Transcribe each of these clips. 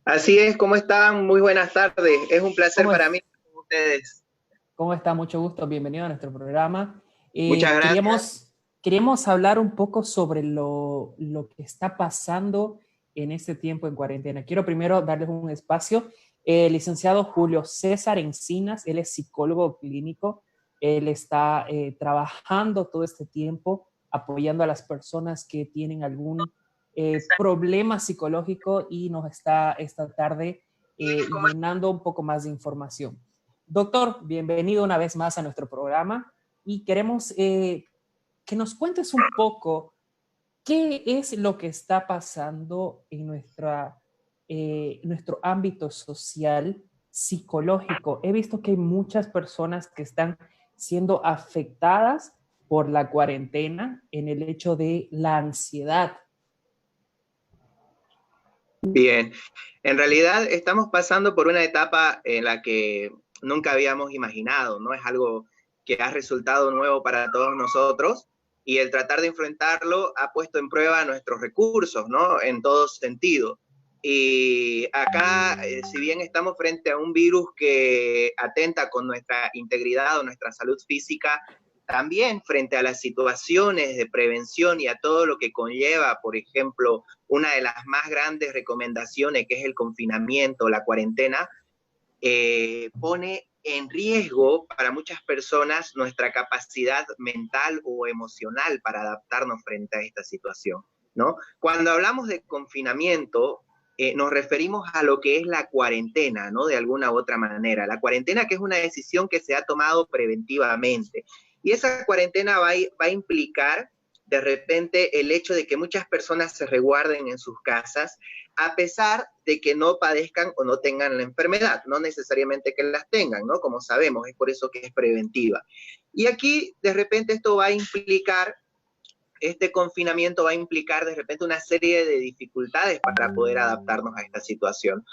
Así es, ¿cómo están? Muy buenas tardes. Es un placer ¿Cómo para es? mí estar con ustedes. ¿Cómo está? Mucho gusto. Bienvenido a nuestro programa. Muchas Eh, gracias. queríamos, queríamos hablar un poco sobre lo que está pasando en este tiempo en cuarentena. Quiero primero darles un espacio. El licenciado Julio César Encinas, él es psicólogo clínico. Él está trabajando todo este tiempo apoyando a las personas que tienen algún problema psicológico y nos está esta tarde llenando un poco más de información. Doctor, bienvenido una vez más a nuestro programa y queremos que nos cuentes un poco qué es lo que está pasando en nuestro ámbito social, psicológico. He visto que hay muchas personas que están siendo afectadas por la cuarentena en el hecho de la ansiedad. Bien, en realidad estamos pasando por una etapa en la que nunca habíamos imaginado, ¿no? Es algo que ha resultado nuevo para todos nosotros y el tratar de enfrentarlo ha puesto en prueba nuestros recursos, ¿no? En todo sentido. Y acá, si bien estamos frente a un virus que atenta con nuestra integridad o nuestra salud física, también frente a las situaciones de prevención y a todo lo que conlleva, por ejemplo, una de las más grandes recomendaciones, que es el confinamiento, la cuarentena, pone en riesgo para muchas personas nuestra capacidad mental o emocional para adaptarnos frente a esta situación, ¿no? Cuando hablamos de confinamiento, nos referimos a lo que es la cuarentena, ¿no? De alguna u otra manera. La cuarentena que es una decisión que se ha tomado preventivamente. Y esa cuarentena va a implicar de repente el hecho de que muchas personas se resguarden en sus casas a pesar de que no padezcan o no tengan la enfermedad, no necesariamente que las tengan, ¿no? Como sabemos, es por eso que es preventiva. Y aquí, de repente, esto va a implicar este confinamiento va a implicar de repente una serie de dificultades para poder adaptarnos a esta situación.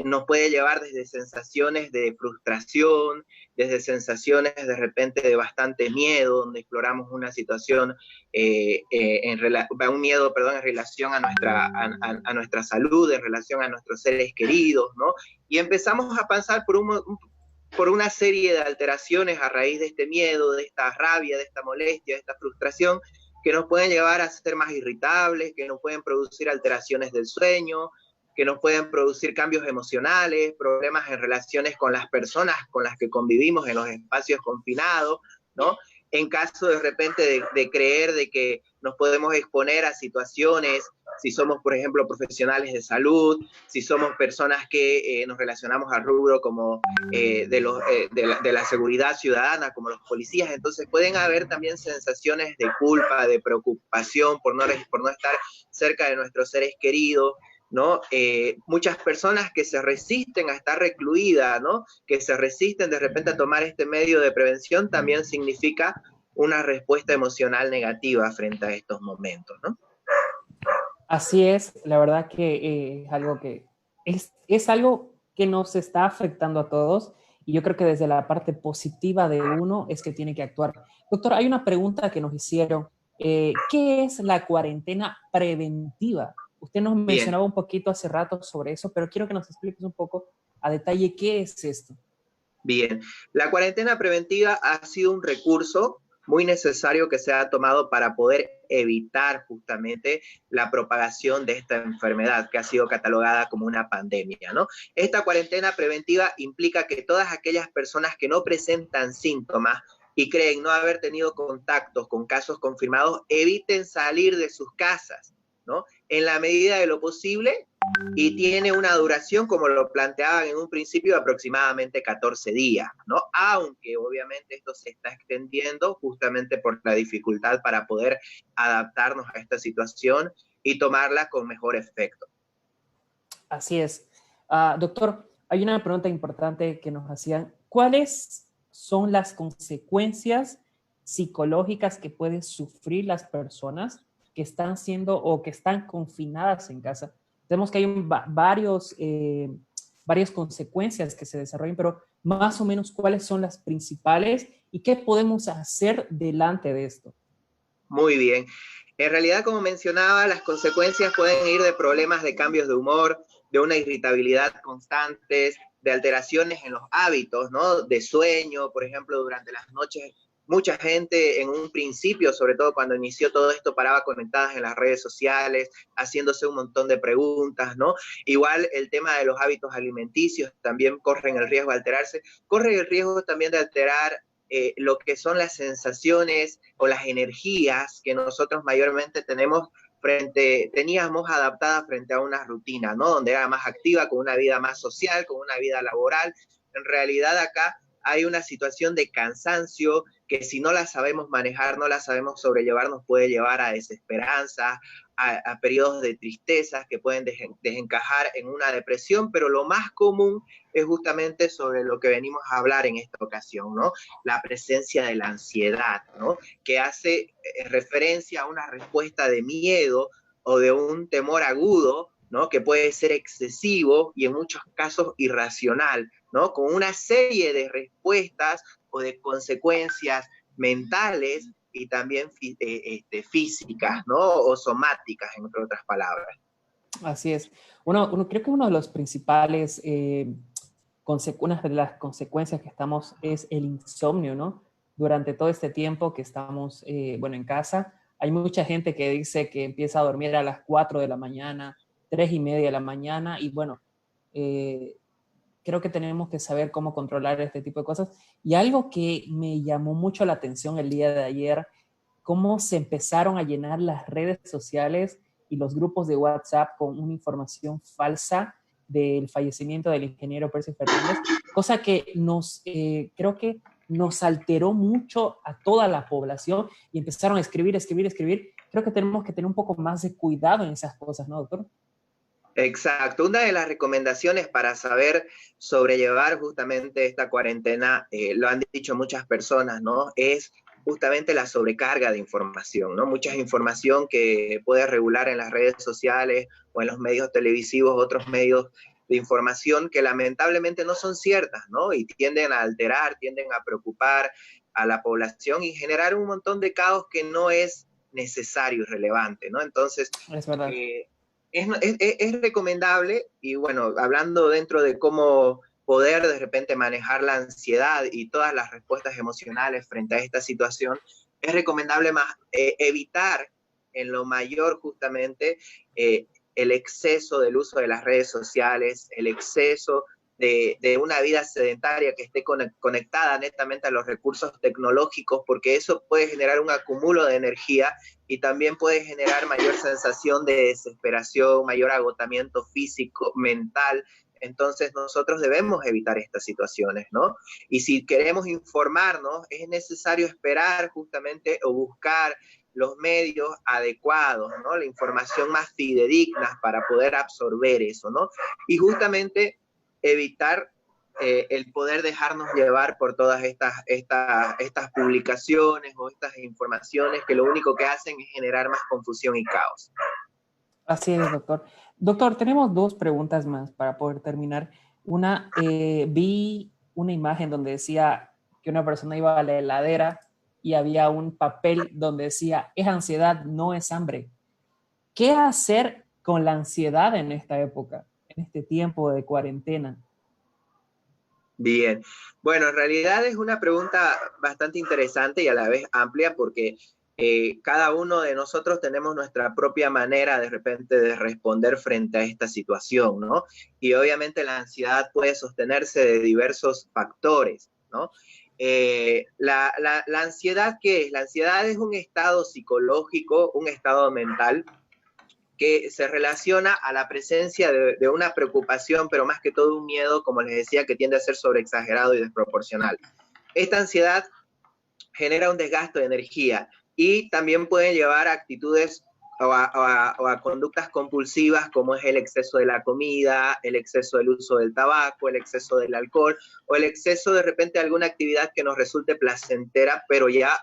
Nos puede llevar desde sensaciones de frustración, desde sensaciones de repente de bastante miedo, donde exploramos una situación, un miedo, perdón, en relación a nuestra salud, en relación a nuestros seres queridos, ¿no? Y empezamos a pasar por una serie de alteraciones a raíz de este miedo, de esta rabia, de esta molestia, de esta frustración, que nos pueden llevar a ser más irritables, que nos pueden producir alteraciones del sueño, que nos pueden producir cambios emocionales, problemas en relaciones con las personas con las que convivimos en los espacios confinados, ¿no? En caso de repente de creer de que nos podemos exponer a situaciones, si somos, por ejemplo, profesionales de salud, si somos personas que nos relacionamos al rubro como de la seguridad ciudadana, como los policías, entonces pueden haber también sensaciones de culpa, de preocupación por no estar cerca de nuestros seres queridos, ¿no? Muchas personas que se resisten a estar recluidas, ¿no? Que se resisten de repente a tomar este medio de prevención, también significa una respuesta emocional negativa frente a estos momentos, ¿no? Así es, la verdad que es algo es algo que nos está afectando a todos y yo creo que desde la parte positiva de uno es que tiene que actuar. Doctor, hay una pregunta que nos hicieron. ¿Qué es la cuarentena preventiva? Usted nos Bien, mencionaba un poquito hace rato sobre eso, pero quiero que nos expliques un poco a detalle qué es esto. bien. La cuarentena preventiva ha sido un recurso muy necesario que se ha tomado para poder evitar justamente la propagación de esta enfermedad que ha sido catalogada como una pandemia, ¿no? Esta cuarentena preventiva implica que todas aquellas personas que no presentan síntomas y creen no haber tenido contactos con casos confirmados eviten salir de sus casas, ¿no? En la medida de lo posible, y tiene una duración, como lo planteaban en un principio, de aproximadamente 14 días, ¿no? Aunque obviamente esto se está extendiendo justamente por la dificultad para poder adaptarnos a esta situación y tomarla con mejor efecto. Así es. Doctor, hay una pregunta importante que nos hacían. ¿Cuáles son las consecuencias psicológicas que pueden sufrir las personas que están siendo o que están confinadas en casa? Tenemos que hay varias consecuencias que se desarrollan, pero más o menos cuáles son las principales y qué podemos hacer delante de esto. Muy bien. En realidad, como mencionaba, las consecuencias pueden ir de problemas de cambios de humor, de una irritabilidad constante, de alteraciones en los hábitos, ¿no? De sueño, por ejemplo, durante las noches. Mucha gente en un principio, sobre todo cuando inició todo esto, paraba conectadas en las redes sociales, haciéndose un montón de preguntas, ¿no? Igual el tema de los hábitos alimenticios también corren el riesgo de alterarse, corre el riesgo también de alterar lo que son las sensaciones o las energías que nosotros mayormente teníamos adaptada frente a una rutina, ¿no? Donde era más activa, con una vida más social, con una vida laboral. En realidad acá hay una situación de cansancio que si no la sabemos manejar, no la sabemos sobrellevar, nos puede llevar a desesperanza, a periodos de tristezas que pueden desencajar en una depresión, pero lo más común es justamente sobre lo que venimos a hablar en esta ocasión, ¿no? La presencia de la ansiedad, ¿no? Que hace referencia a una respuesta de miedo o de un temor agudo, ¿no? Que puede ser excesivo y en muchos casos irracional, ¿no? Con una serie de respuestas o de consecuencias mentales y también físicas, ¿no? O somáticas, entre otras palabras. Así es. Creo que uno de los principales, una de las consecuencias que estamos es el insomnio, ¿no? Durante todo este tiempo que estamos, en casa, hay mucha gente que dice que empieza a dormir a las 4 de la mañana, 3:30 de la mañana, y bueno, creo que tenemos que saber cómo controlar este tipo de cosas. Y algo que me llamó mucho la atención el día de ayer, cómo se empezaron a llenar las redes sociales y los grupos de WhatsApp con una información falsa del fallecimiento del ingeniero Percy Fernández, cosa que creo que nos alteró mucho a toda la población y empezaron a escribir. Creo que tenemos que tener un poco más de cuidado en esas cosas, ¿no, doctor? Exacto. Una de las recomendaciones para saber sobrellevar justamente esta cuarentena, lo han dicho muchas personas, ¿no? Es justamente la sobrecarga de información, ¿no? Mucha información que puede regular en las redes sociales o en los medios televisivos, otros medios de información que lamentablemente no son ciertas, ¿no? Y tienden a alterar, tienden a preocupar a la población y generar un montón de caos que no es necesario y relevante, ¿no? Entonces, Es verdad. es recomendable, y bueno, hablando dentro de cómo poder de repente manejar la ansiedad y todas las respuestas emocionales frente a esta situación, es recomendable evitar en lo mayor justamente el exceso del uso de las redes sociales, el exceso de una vida sedentaria que esté conectada netamente a los recursos tecnológicos, porque eso puede generar un acumulo de energía y también puede generar mayor sensación de desesperación, mayor agotamiento físico, mental. Entonces nosotros debemos evitar estas situaciones, ¿no? Y si queremos informarnos, es necesario esperar justamente o buscar los medios adecuados, ¿no? La información más fidedigna para poder absorber eso, ¿no? Y justamente evitar el poder dejarnos llevar por todas estas publicaciones o estas informaciones que lo único que hacen es generar más confusión y caos. Así es, doctor. Doctor, tenemos dos preguntas más para poder terminar. Una, vi una imagen donde decía que una persona iba a la heladera y había un papel donde decía, es ansiedad, no es hambre. ¿Qué hacer con la ansiedad en esta época, en este tiempo de cuarentena? Bien, bueno, en realidad es una pregunta bastante interesante y a la vez amplia porque cada uno de nosotros tenemos nuestra propia manera de repente de responder frente a esta situación, ¿no? Y obviamente la ansiedad puede sostenerse de diversos factores, ¿no? La ansiedad, ¿qué es? La ansiedad es un estado psicológico, un estado mental que se relaciona a la presencia de una preocupación, pero más que todo un miedo, como les decía, que tiende a ser sobreexagerado y desproporcional. Esta ansiedad genera un desgaste de energía y también puede llevar a actitudes o a conductas compulsivas como es el exceso de la comida, el exceso del uso del tabaco, el exceso del alcohol o el exceso de repente de alguna actividad que nos resulte placentera, pero ya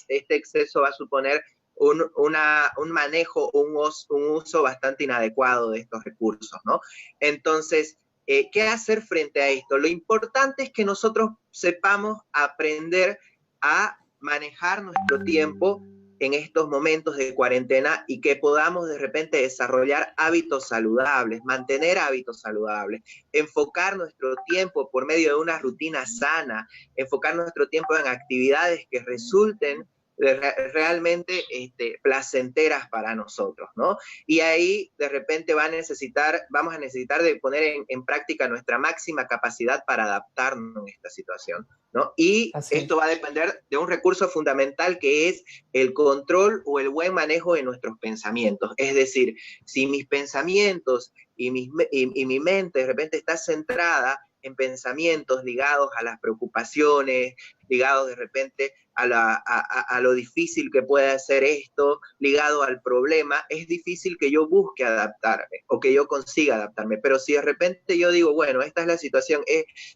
este exceso va a suponer un manejo, un uso bastante inadecuado de estos recursos, ¿no? Entonces, ¿qué hacer frente a esto? Lo importante es que nosotros sepamos aprender a manejar nuestro tiempo en estos momentos de cuarentena y que podamos de repente desarrollar hábitos saludables, mantener hábitos saludables, enfocar nuestro tiempo por medio de una rutina sana, enfocar nuestro tiempo en actividades que resulten realmente placenteras para nosotros, ¿no? Y ahí de repente vamos a necesitar de poner en práctica nuestra máxima capacidad para adaptarnos a esta situación, ¿no? Y esto va a depender de un recurso fundamental que es el control o el buen manejo de nuestros pensamientos. Es decir, si mis pensamientos y mi mente de repente está centrada en pensamientos ligados a las preocupaciones, ligados de repente a lo difícil que puede ser esto, ligado al problema, es difícil que yo busque adaptarme o que yo consiga adaptarme. Pero si de repente yo digo, bueno, esta es la situación,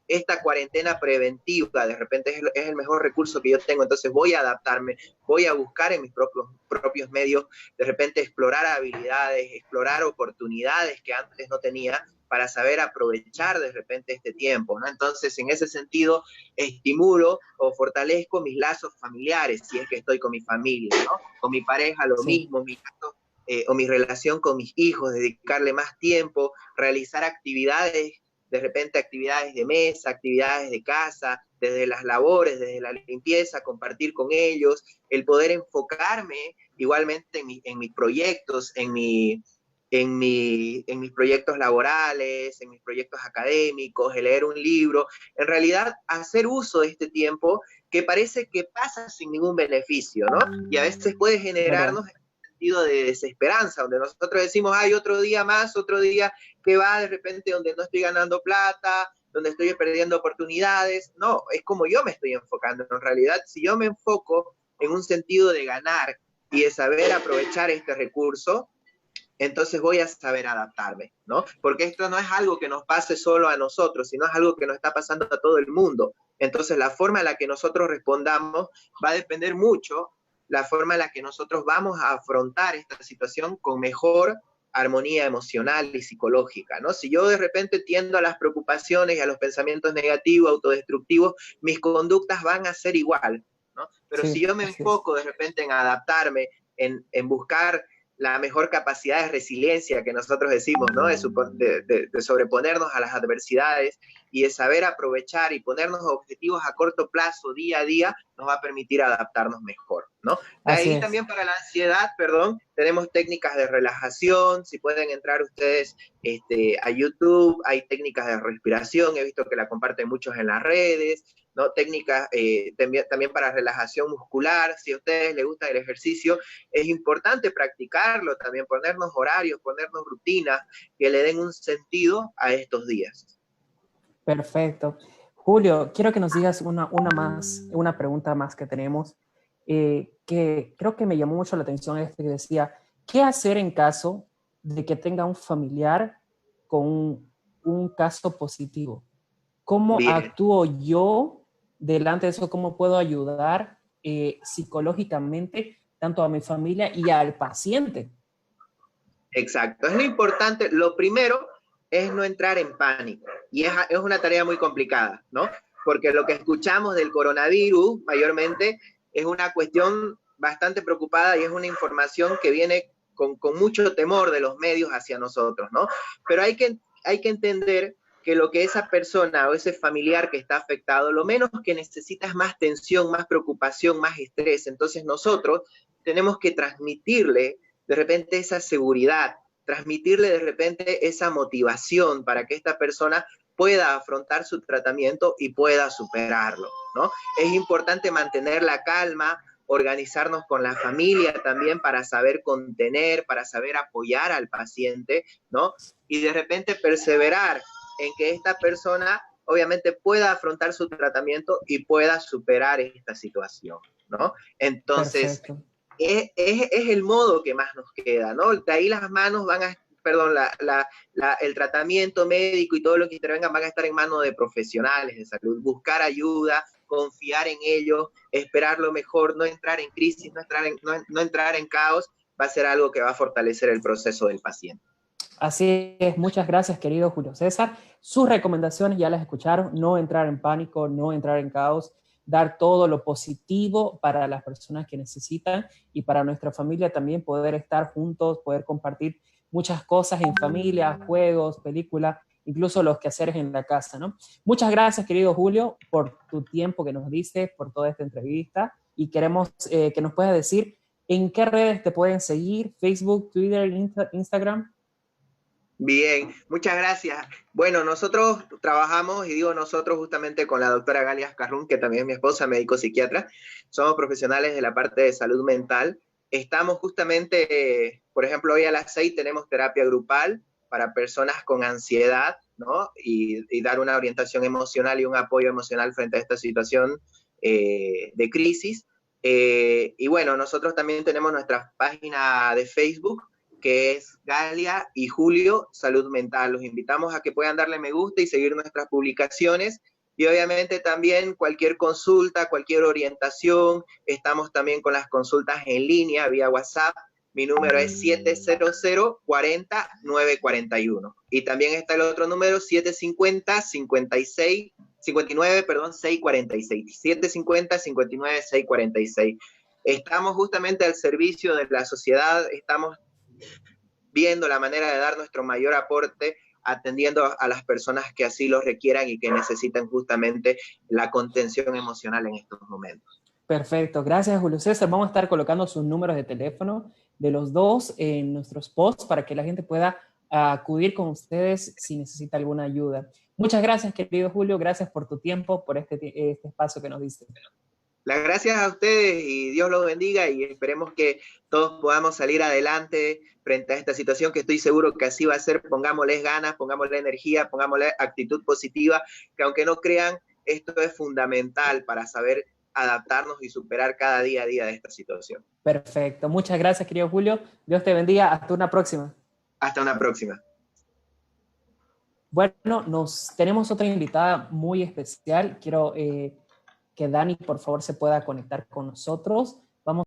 esta cuarentena preventiva de repente es el mejor recurso que yo tengo, entonces voy a adaptarme, voy a buscar en mis propios medios, de repente explorar habilidades, explorar oportunidades que antes no tenía, para saber aprovechar de repente este tiempo, ¿no? Entonces, en ese sentido, estimulo o fortalezco mis lazos familiares, si es que estoy con mi familia, ¿no? Con mi pareja lo mismo, o mi relación con mis hijos, dedicarle más tiempo, realizar actividades, de repente actividades de mesa, actividades de casa, desde las labores, desde la limpieza, compartir con ellos, el poder enfocarme igualmente en mis proyectos, en mis proyectos laborales, en mis proyectos académicos, el leer un libro, en realidad hacer uso de este tiempo que parece que pasa sin ningún beneficio, ¿no? Y a veces puede generarnos un sentido de desesperanza, donde nosotros decimos, hay otro día más, otro día que va de repente donde no estoy ganando plata, donde estoy perdiendo oportunidades. No, es como yo me estoy enfocando. En realidad, si yo me enfoco en un sentido de ganar y de saber aprovechar este recurso, entonces voy a saber adaptarme, ¿no? Porque esto no es algo que nos pase solo a nosotros, sino es algo que nos está pasando a todo el mundo. Entonces la forma en la que nosotros respondamos va a depender mucho la forma en la que nosotros vamos a afrontar esta situación con mejor armonía emocional y psicológica, ¿no? Si yo de repente tiendo a las preocupaciones y a los pensamientos negativos, autodestructivos, mis conductas van a ser igual, ¿no? Pero si yo me enfoco de repente en adaptarme, en buscar la mejor capacidad de resiliencia que nosotros decimos, ¿no? De sobreponernos a las adversidades y de saber aprovechar y ponernos objetivos a corto plazo, día a día, nos va a permitir adaptarnos mejor, ¿no? De ahí también para la ansiedad, tenemos técnicas de relajación. Si pueden entrar ustedes a YouTube, hay técnicas de respiración, he visto que la comparten muchos en las redes, ¿no? Técnicas también para relajación muscular. Si a ustedes les gusta el ejercicio, es importante practicarlo también, ponernos horarios, ponernos rutinas que le den un sentido a estos días. Perfecto. Julio, quiero que nos digas una pregunta más que tenemos, que creo que me llamó mucho la atención, que decía, ¿qué hacer en caso de que tenga un familiar con un caso positivo? ¿Cómo actúo yo delante de eso? ¿Cómo puedo ayudar psicológicamente tanto a mi familia y al paciente? Exacto, es lo importante. Lo primero es no entrar en pánico, y es una tarea muy complicada, ¿no? Porque lo que escuchamos del coronavirus mayormente es una cuestión bastante preocupada y es una información que viene con mucho temor de los medios hacia nosotros, ¿no? Pero hay que entender que lo que esa persona o ese familiar que está afectado, lo menos que necesita es más tensión, más preocupación, más estrés. Entonces nosotros tenemos que transmitirle de repente esa seguridad, transmitirle de repente esa motivación para que esta persona pueda afrontar su tratamiento y pueda superarlo, ¿no? Es importante mantener la calma, organizarnos con la familia también para saber contener, para saber apoyar al paciente, ¿no? Y de repente perseverar en que esta persona obviamente pueda afrontar su tratamiento y pueda superar esta situación, ¿no? Entonces, es el modo que más nos queda, ¿no? De ahí las manos van a, perdón, el tratamiento médico y todo lo que intervenga van a estar en manos de profesionales de salud. Buscar ayuda, confiar en ellos, esperar lo mejor, no entrar en crisis, no entrar en caos, va a ser algo que va a fortalecer el proceso del paciente. Así es, muchas gracias, querido Julio César. Sus recomendaciones ya las escucharon: no entrar en pánico, no entrar en caos, dar todo lo positivo para las personas que necesitan y para nuestra familia también poder estar juntos, poder compartir muchas cosas en familia, juegos, películas, incluso los quehaceres en la casa, ¿no? Muchas gracias, querido Julio, por tu tiempo que nos diste, por toda esta entrevista, y queremos que nos puedas decir en qué redes te pueden seguir, Facebook, Twitter, Instagram. Bien, muchas gracias. Bueno, nosotros trabajamos, y digo nosotros justamente con la doctora Galia Ascarrún, que también es mi esposa, médico psiquiatra. Somos profesionales de la parte de salud mental. Estamos justamente, por ejemplo, hoy a las 6 tenemos terapia grupal para personas con ansiedad, ¿no? Y dar una orientación emocional y un apoyo emocional frente a esta situación de crisis. Y bueno, nosotros también tenemos nuestra página de Facebook, que es Galia y Julio Salud Mental. Los invitamos a que puedan darle me gusta y seguir nuestras publicaciones. Y obviamente también cualquier consulta, cualquier orientación, estamos también con las consultas en línea vía WhatsApp. Mi número es 700-40-941. Y también está el otro número, 750-59-646. 750-59-646. Estamos justamente al servicio de la sociedad, estamos viendo la manera de dar nuestro mayor aporte, atendiendo a las personas que así lo requieran y que necesitan justamente la contención emocional en estos momentos. Perfecto, gracias Julio César. Vamos a estar colocando sus números de teléfono de los dos en nuestros posts para que la gente pueda acudir con ustedes si necesita alguna ayuda. Muchas gracias, querido Julio. Gracias por tu tiempo, por este espacio que nos diste. Las gracias a ustedes y Dios los bendiga, y esperemos que todos podamos salir adelante frente a esta situación, que estoy seguro que así va a ser. Pongámosles ganas, pongámosle energía, pongámosle actitud positiva, que aunque no crean, esto es fundamental para saber adaptarnos y superar cada día a día de esta situación. Perfecto. Muchas gracias, querido Julio. Dios te bendiga. Hasta una próxima. Hasta una próxima. Bueno, tenemos otra invitada muy especial. Quiero que Dani, por favor, se pueda conectar con nosotros.